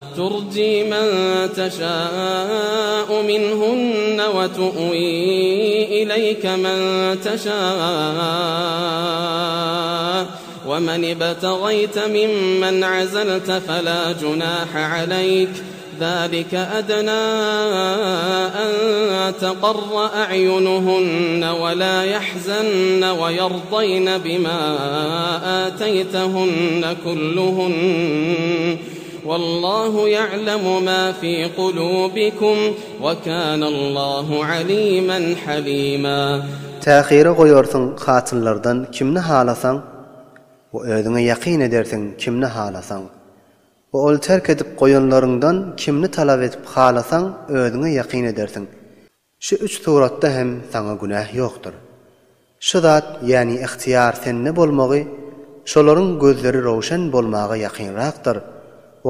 ترجي من تشاء منهن وتؤوي إليك من تشاء ومن ابتغيت ممن عزلت فلا جناح عليك ذلك أدنى أن تقر أعينهن ولا يحزن ويرضين بما آتيتهن كلهن والله يعلم ما في قلوبكم وكان الله عليما حليما. تأخير koyorsun hatınlardan kimni halasan o özüne yakin edersin kimni halasan o ol terk edip koyanlarından kimni talep edip halasan özüne yakin edersin. Şu üç suratda hem sana günah yoktur. Şu zat yani ihtiyar sende bolmagy şoların gözleri roşan bolmagy yakinraktır.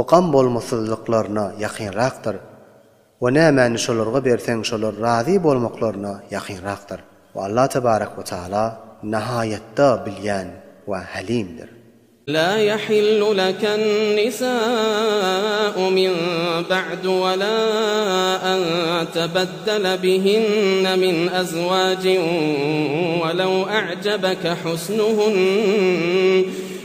O qam bolmasızlıklarına yakinraktır. O nämäni şolarga berseň şolar razy bolmaklaryna yakinraktır. Ve Allah tebarek ve taala nihayetde bilýän ve halimdir. لا يحل لك النساء من بعد ولا أن تبدل بهن من أزواج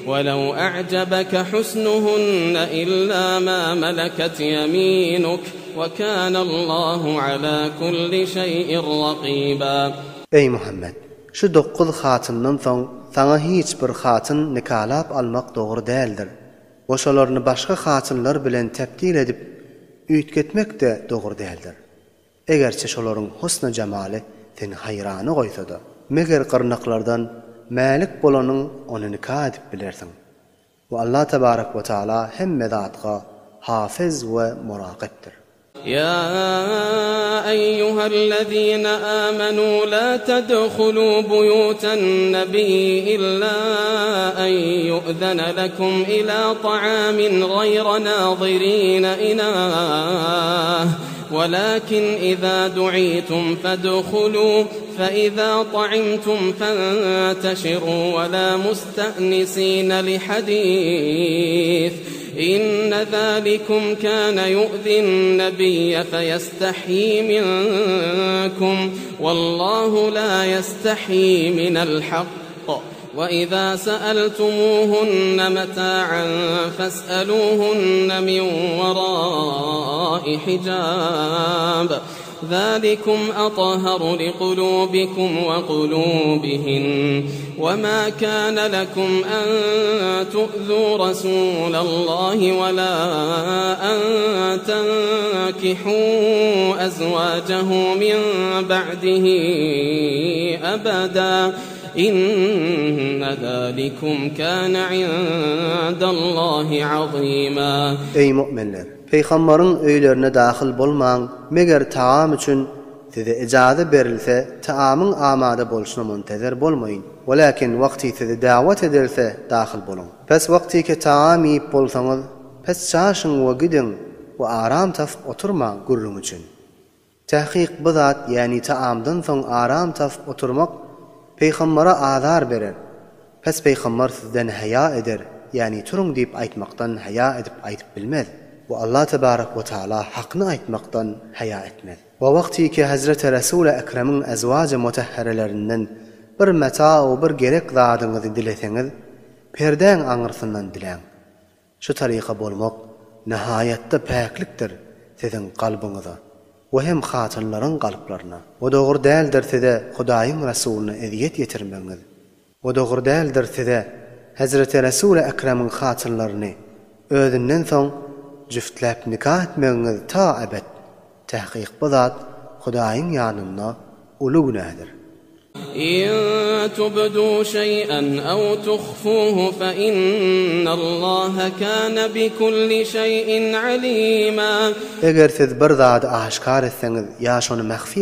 ولو أعجبك حسنهن إلا ما ملكت يمينك وكان الله على كل شيء رقيبا. Ey Muhammed, şu 9 hatından soň sana hiç bir hatın nikalap almak doğru değildir. Oşalarını başka hatınlar bilen tebdil edip üýtgetmek de doğru değildir. Egerçe şoların husna jamali seni hayrany goýsa da, meger qırnaklardan malik bolanyň onu nikah edip bilersin. Ve Allah tebarek ve taala hemme zatga hafiz ve muraqibdir. يا أيها الذين آمنوا لا تدخلوا بيوت النبي إلا أن يؤذن لكم إلى طعام غير ناظرين إناه ولكن إذا دعيتم فادخلوا فإذا طعمتم فانتشروا ولا مستأنسين لحديث إن ذلكم كان يؤذي النبي فيستحيي منكم والله لا يستحيي من الحق وإذا سألتموهن متاعا فاسألوهن من وراء حجاب ذلكم أطهر لقلوبكم وقلوبهن وما كان لكم أن تؤذوا رسول الله ولا أن تنكحوا أزواجه من بعده أبدا إن ذلكم كان عند الله عظيما. Ey müminler, Peygamberin öýlerine daxil bolmaň, meger taam üçin size ijazat berilse, taamyň amada bolşuna muntazir bolmaýyn. Walakin wagty size da'wat edilse daxil bolun. Pes wagty ki taam ýyp bolsaňyz, pes çaşyň we gidin we aram tap oturmaň gurrun üçin. Tahqiq bu zat yani taamdan soň aram tap oturmak Peygambere azar berer. Pes Peygamber sizden haya eder, yani turun deyip aytmaktan haya edip aytıp bilmez. Ve Allah tebarek ve taala hakkını aytmaktan haya etmez. Ve vakti ki Hazreti Resul-i Ekrem'in ezvacı mutahherelerinden bir meta o bir gerek zadınızı dileseniz, perden aňyrsyndan dilen. Şu tariqa bolmak nihayette paklikdir sizin kalbinize. Ve hem hatınların kalplarına. Ve doğru değildir size Hudaýyň Resulüne eziyet yetirmeniz. Ve doğru değildir size Hazreti Resul-i Ekrem'in hatınlarını özünden soň jüftlep nikah etmeniz ta ebed. Tahqiq bu zat Hudaýyň ýanynda uly günahdyr. إن تبدوا شيئا أو تخفوه فإن الله كان بكل شيء عليما. Eger siz bir zady aşkar etseňiz ýa şonu mahfi